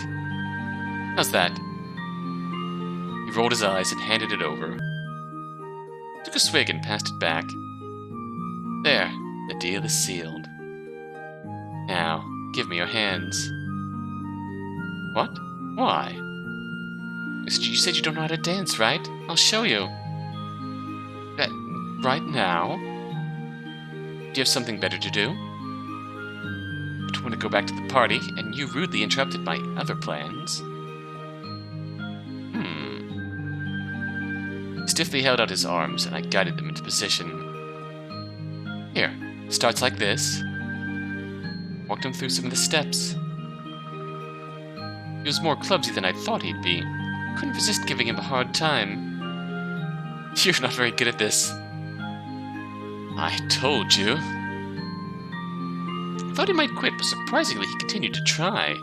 How's that? He rolled his eyes and handed it over. Took a swig and passed it back. There, the deal is sealed. Now, give me your hands. What? Why? You said you don't know how to dance, right? I'll show you. Right now? Do you have something better to do? I don't want to go back to the party, and you rudely interrupted my other plans. He stiffly held out his arms, and I guided them into position. Here, starts like this. Walked him through some of the steps. He was more clumsy than I thought he'd be. Couldn't resist giving him a hard time. You're not very good at this. I told you. I thought he might quit, but surprisingly he continued to try.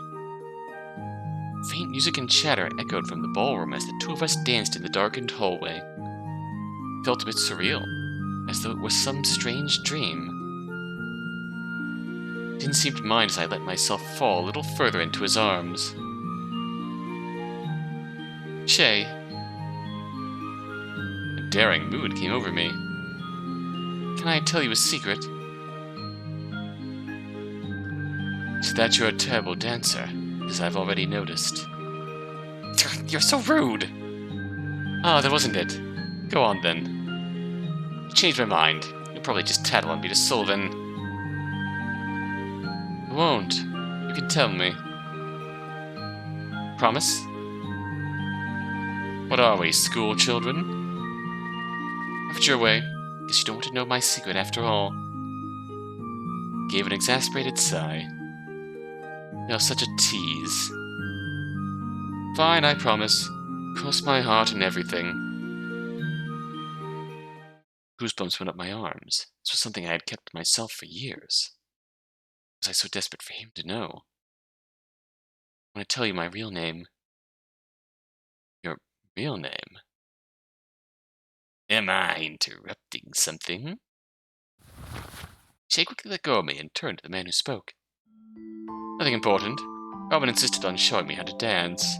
Faint music and chatter echoed from the ballroom as the two of us danced in the darkened hallway. It felt a bit surreal, as though it was some strange dream. He didn't seem to mind as I let myself fall a little further into his arms. Shay. A daring mood came over me. Can I tell you a secret? Is that you're a terrible dancer, as I've already noticed. You're so rude! Oh, that wasn't it. Go on, then. You changed my mind. You'll probably just tattle on me to Sullivan. I won't. You can tell me. Promise? What are we, school children? Have it your way. Guess you don't want to know my secret after all. Gave an exasperated sigh. You're such a tease. Fine, I promise. Cross my heart and everything. Goosebumps went up my arms. This was something I had kept to myself for years. Was I so desperate for him to know? I want to tell you my real name. Your real name? Am I interrupting something? Shay quickly let go of me and turned to the man who spoke. Nothing important. Robin insisted on showing me how to dance.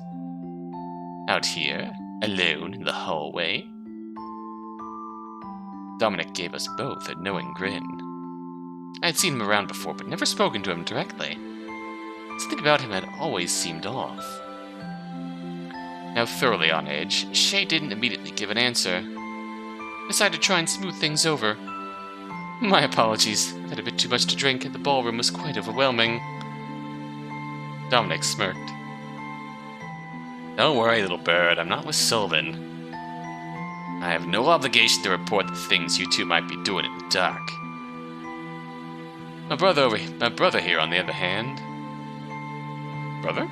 Out here, alone in the hallway. Dominic gave us both a knowing grin. I had seen him around before, but never spoken to him directly. Something about him had always seemed off. Now thoroughly on edge, Shay didn't immediately give an answer. I decided to try and smooth things over. My apologies. I've had a bit too much to drink, and the ballroom was quite overwhelming. Dominic smirked. Don't worry, little bird. I'm not with Sullivan. I have no obligation to report the things you two might be doing in the dark. My brother here, on the other hand. Brother?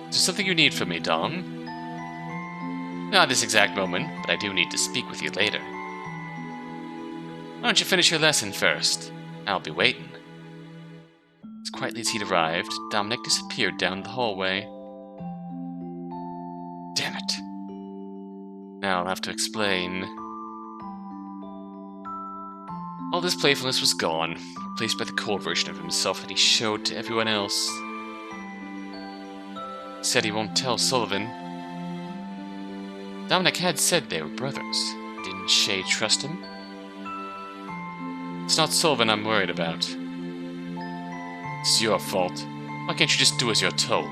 Is there something you need from me, Dom? Not at this exact moment, but I do need to speak with you later. Why don't you finish your lesson first? I'll be waiting. As quietly as he'd arrived, Dominic disappeared down the hallway. Damn it. Now I'll have to explain. All this playfulness was gone, replaced by the cold version of himself that he showed to everyone else. He said he won't tell Sullivan. Dominic had said they were brothers. Didn't Shay trust him? It's not Sullivan I'm worried about. It's your fault. Why can't you just do as you're told?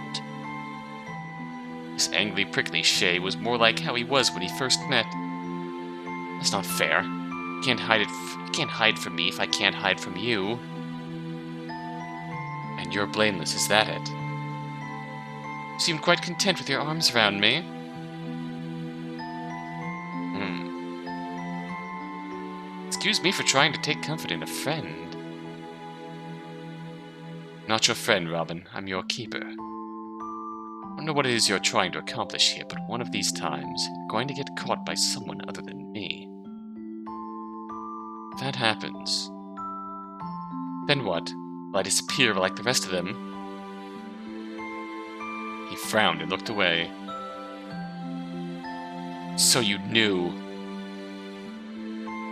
This angry, prickly Shay was more like how he was when he first met. That's not fair. You can't hide from me if I can't hide from you. And you're blameless, is that it? You seemed quite content with your arms around me. Excuse me for trying to take comfort in a friend. Not your friend, Robin. I'm your keeper. I don't know what it is you're trying to accomplish here, but one of these times, you're going to get caught by someone other than me. If that happens, then what? Will I disappear like the rest of them? He frowned and looked away. So you knew.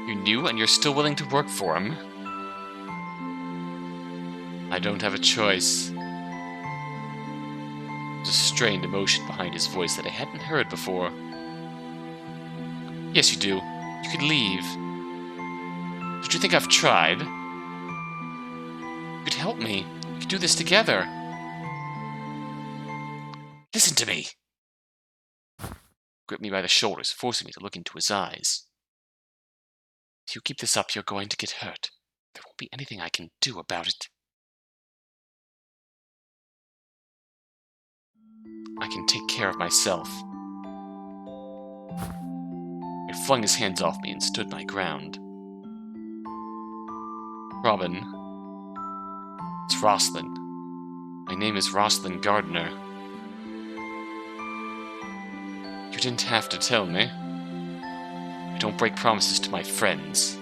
You knew, and you're still willing to work for him? I don't have a choice. There's a strained emotion behind his voice that I hadn't heard before. Yes, you do. You could leave. Don't you think I've tried? You could help me. We could do this together. Listen to me. Gripped me by the shoulders, forcing me to look into his eyes. If you keep this up, you're going to get hurt. There won't be anything I can do about it. I can take care of myself. He flung his hands off me and stood my ground. Robin. It's Rosalind. My name is Rosalind Gardner. You didn't have to tell me. I don't break promises to my friends.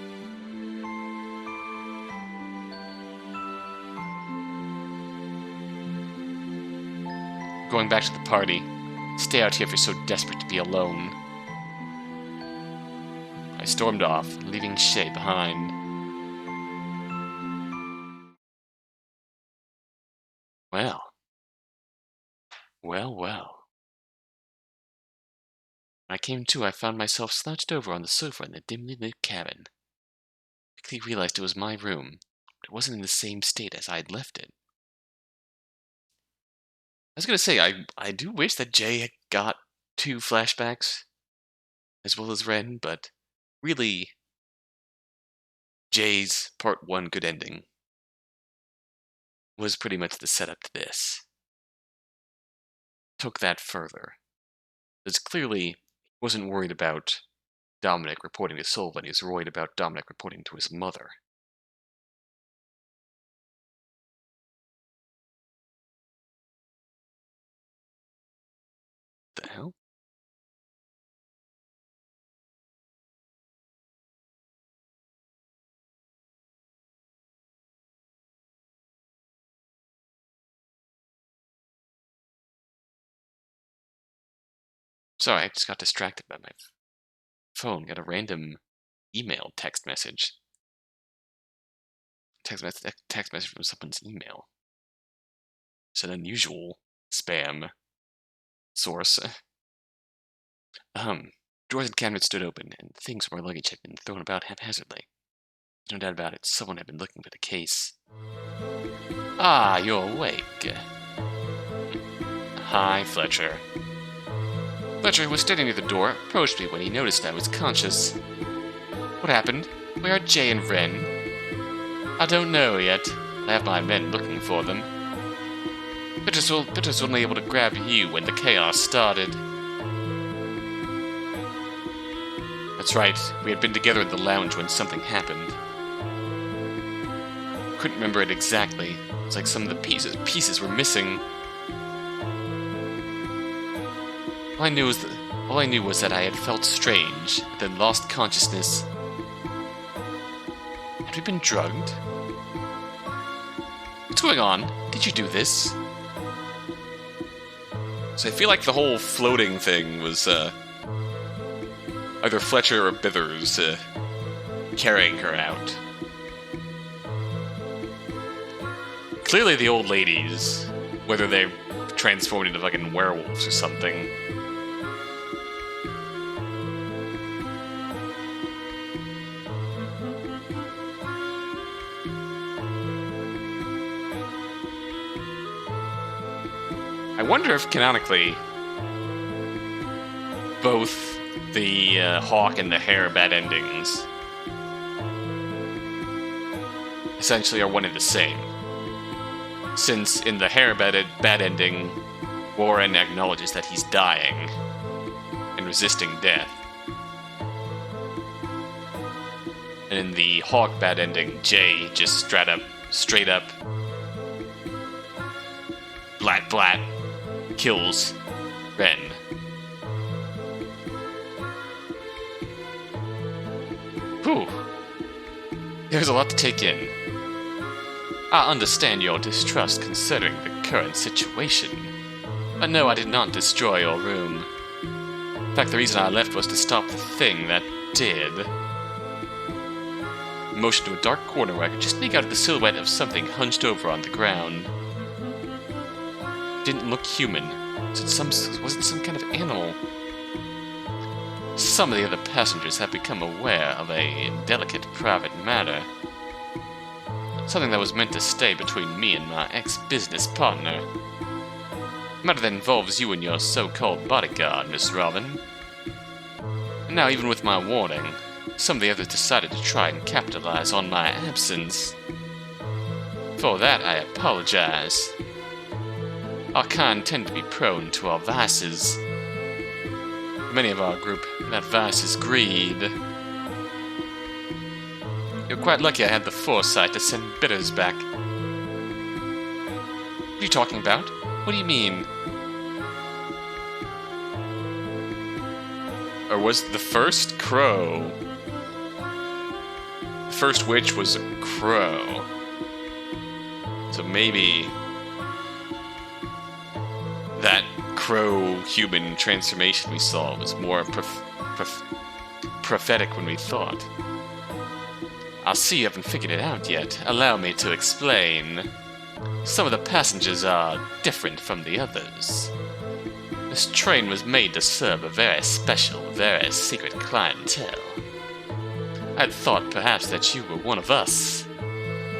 Going back to the party. Stay out here if you're so desperate to be alone. I stormed off, leaving Shay behind. Well. Well, well. When I came to, I found myself slouched over on the sofa in the dimly lit cabin. I quickly realized it was my room, but it wasn't in the same state as I had left it. I was going to say, I do wish that Jay had got 2 flashbacks, as well as Ren, but really, Jay's part 1 good ending was pretty much the setup to this. Took that further. It's clearly wasn't worried about Dominic reporting to Sullivan, he was worried about Dominic reporting to his mother. The hell? Sorry, I just got distracted by my phone. Got a random email text message. Text message from someone's email. It's an unusual spam source. Drawers and cabinets stood open, and things from our luggage had been thrown about haphazardly. No doubt about it, someone had been looking for the case. Ah, you're awake. Hi, Fletcher. Fletcher, who was standing near the door, approached me when he noticed I was conscious. What happened? Where are Jay and Wren? I don't know yet. I have my men looking for them. Bitter's only able to grab you when the chaos started. That's right, we had been together at the lounge when something happened. Couldn't remember it exactly. It's like some of the pieces were missing. All I knew was that I had felt strange, then lost consciousness. Had we been drugged? What's going on? Did you do this? So I feel like the whole floating thing was either Fletcher or Bithers carrying her out. Clearly the old ladies, whether they transformed into fucking werewolves or something. I wonder if canonically both the hawk and the hare bad endings essentially are one and the same. Since in the hare bad ending, Warren acknowledges that he's dying and resisting death. And in the hawk bad ending, Jay just straight up blat kills Ren. Whew. There's a lot to take in. I understand your distrust considering the current situation. But no, I did not destroy your room. In fact, the reason I left was to stop the thing that did. I motioned to a dark corner where I could just make out the silhouette of something hunched over on the ground. Didn't look human. Was it some kind of animal? Some of the other passengers have become aware of a delicate private matter. Something that was meant to stay between me and my ex-business partner. A matter that involves you and your so-called bodyguard, Miss Robin. And now, even with my warning, some of the others decided to try and capitalize on my absence. For that, I apologize. Our kind tend to be prone to our vices. For many of our group, that vice is greed. You're quite lucky I had the foresight to send Bitters back. What are you talking about? What do you mean? Or was the first crow? The first witch was a crow. So maybe that crow-human transformation we saw was more prophetic when we thought. I see you haven't figured it out yet. Allow me to explain. Some of the passengers are different from the others. This train was made to serve a very special, very secret clientele. I'd thought perhaps that you were one of us.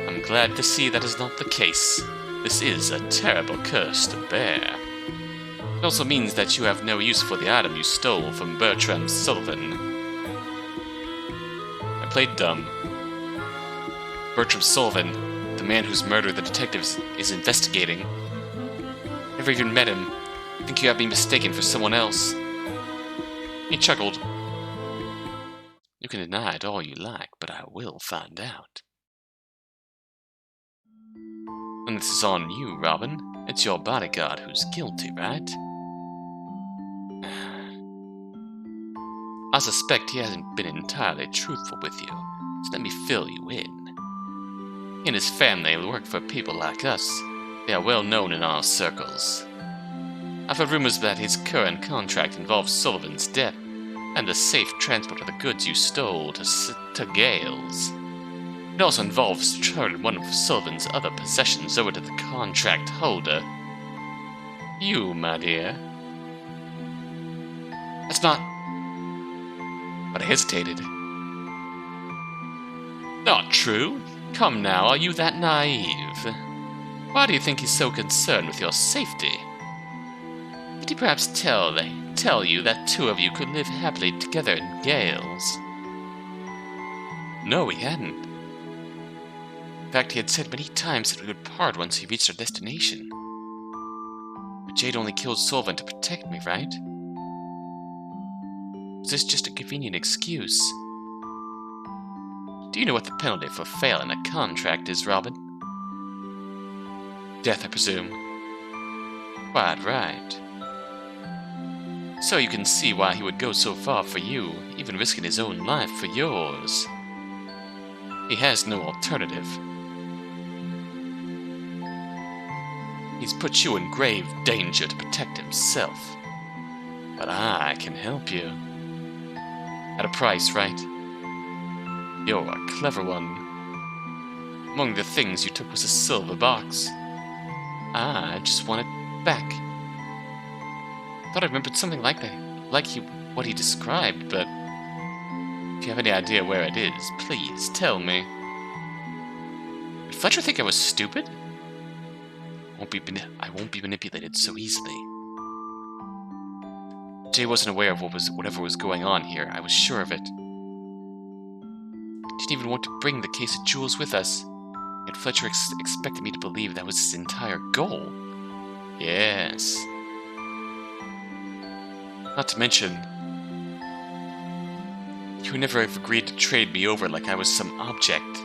I'm glad to see that is not the case. This is a terrible curse to bear. It also means that you have no use for the item you stole from Bertram Sullivan. I played dumb. Bertram Sullivan, the man whose murder the detectives is investigating. Never even met him. Think you have me mistaken for someone else. He chuckled. You can deny it all you like, but I will find out. And this is on you, Robin. It's your bodyguard who's guilty, right? I suspect he hasn't been entirely truthful with you, so let me fill you in. He and his family work for people like us. They are well known in our circles. I've heard rumors that his current contract involves Sullivan's death and the safe transport of the goods you stole to Gales. It also involves turning one of Sullivan's other possessions over to the contract holder, You, my dear. That's not... But I hesitated. Not true. Come now, are you that naive? Why do you think he's so concerned with your safety? Did he perhaps tell you that two of you could live happily together in Gales? No, he hadn't. In fact, he had said many times that we would part once we reached our destination. But Jade only killed Solvin to protect me, right? Was this just a convenient excuse? Do you know what the penalty for failing a contract is, Robin? Death, I presume. Quite right. So you can see why he would go so far for you, even risking his own life for yours. He has no alternative. He's put you in grave danger to protect himself. But I can help you. At a price, right? You're a clever one. Among the things you took was a silver box. I just want it back. Thought I remembered something like that, what he described, but if you have any idea where it is, please tell me. Did Fletcher think I was stupid? I won't be manipulated so easily. Jay wasn't aware of whatever was going on here. I was sure of it. Didn't even want to bring the case of jewels with us. Yet Fletcher expected me to believe that was his entire goal. Yes. Not to mention, you would never have agreed to trade me over like I was some object.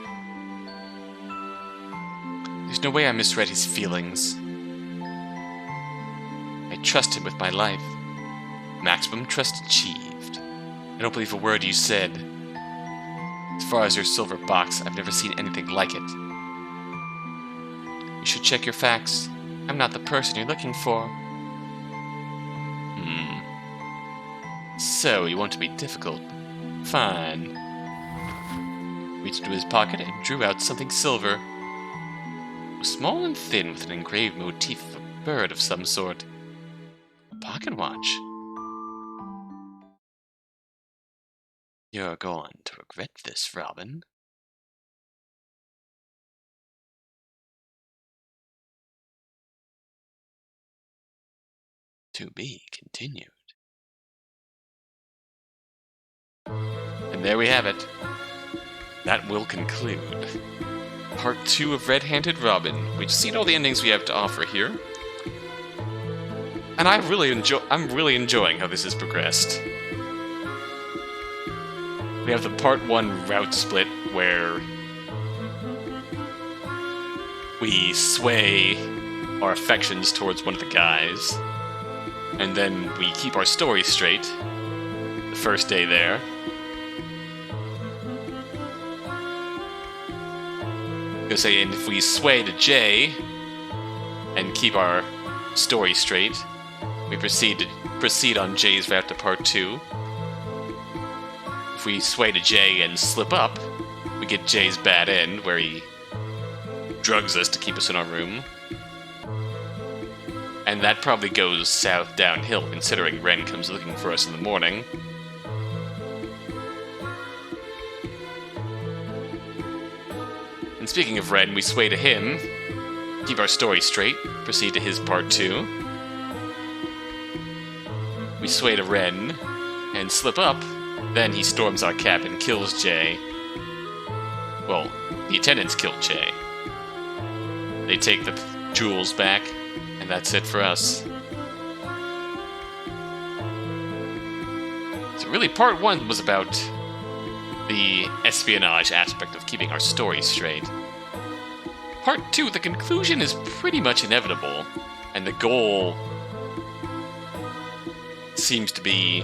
There's no way I misread his feelings. I trust him with my life. Maximum trust achieved. I don't believe a word you said. As far as your silver box, I've never seen anything like it. You should check your facts. I'm not the person you're looking for. So, you want to be difficult. Fine. Reached into his pocket and drew out something silver. It was small and thin with an engraved motif of a bird of some sort. A pocket watch. You're going to regret this, Robin. To be continued. And there we have it. That will conclude Part 2 of Red-Handed Robin. We've seen all the endings we have to offer here. And I'm really enjoying how this has progressed. We have the Part 1 route split where we sway our affections towards one of the guys. And then we keep our story straight. The first day there. And if we sway to J and keep our story straight, we proceed on J's route to Part 2. If we sway to J and slip up, we get J's bad end, where he drugs us to keep us in our room. And that probably goes south downhill, considering Ren comes looking for us in the morning. And speaking of Ren, we sway to him, keep our story straight, proceed to his Part 2. We sway to Ren, and slip up, then he storms our cabin, kills Jay. Well, the attendants kill Jay. They take the jewels back, and that's it for us. So really, Part 1 was about the espionage aspect of keeping our story straight. Part 2, the conclusion is pretty much inevitable, and the goal seems to be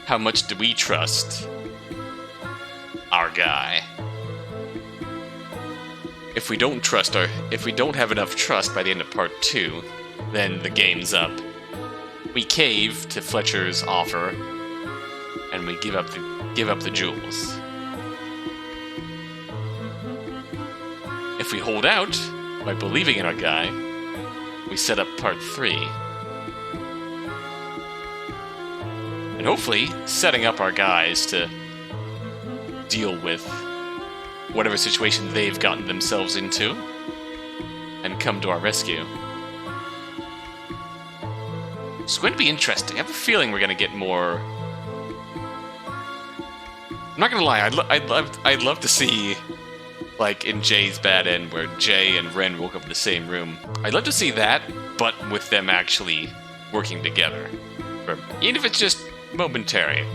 how much do we trust our guy? If we don't have enough trust by the end of Part 2, then the game's up. We cave to Fletcher's offer, and we give up the jewels. If we hold out by believing in our guy, we set up part 3. And hopefully, setting up our guys to deal with whatever situation they've gotten themselves into and come to our rescue. It's going to be interesting. I have a feeling we're going to get more... I'm not going to lie, I'd love to see, like, in Jay's Bad End, where Jay and Ren woke up in the same room. I'd love to see that, but with them actually working together. Even if it's just momentary.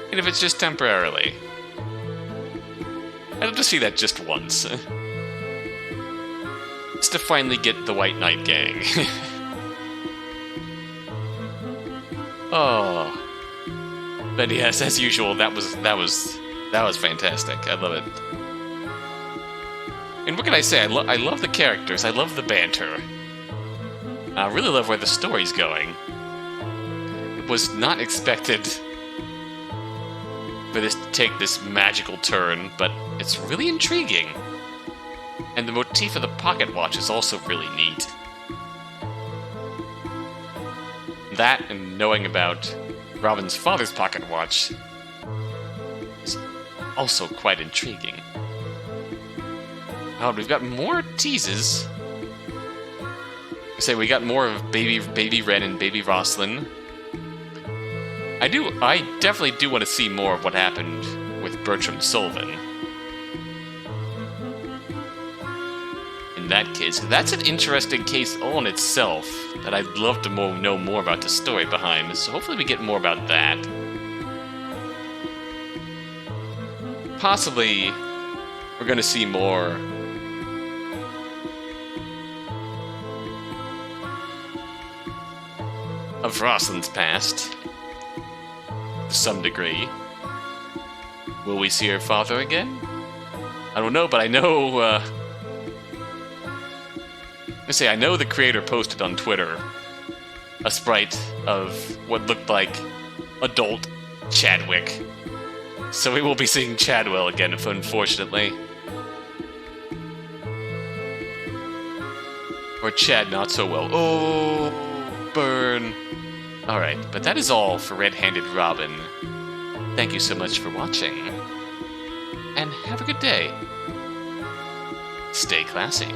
Even if it's just temporarily. I'd love to see that just once. Just to finally get the White Knight gang. Oh. But yes, as usual, that was fantastic. I love it. And what can I say? I love the characters. I love the banter. I really love where the story's going. It was not expected for this to take this magical turn, but it's really intriguing. And the motif of the pocket watch is also really neat. That, and knowing about Robin's father's pocket watch, is also quite intriguing. Oh, we've got more teases. We got more of baby Ren and baby Rosalind. I definitely do want to see more of what happened with Bertram Sullivan. In that case, that's an interesting case all in itself that I'd love to know more about the story behind, so hopefully we get more about that. Possibly, we're going to see more of Rosalind's past, to some degree. Will we see her father again? I don't know, but I know, I know the creator posted on Twitter a sprite of what looked like adult Chadwick. So we will be seeing Chadwell again, unfortunately. Or Chad not so well. Oh, burn. Alright, but that is all for Red-Handed Robin. Thank you so much for watching. And have a good day. Stay classy.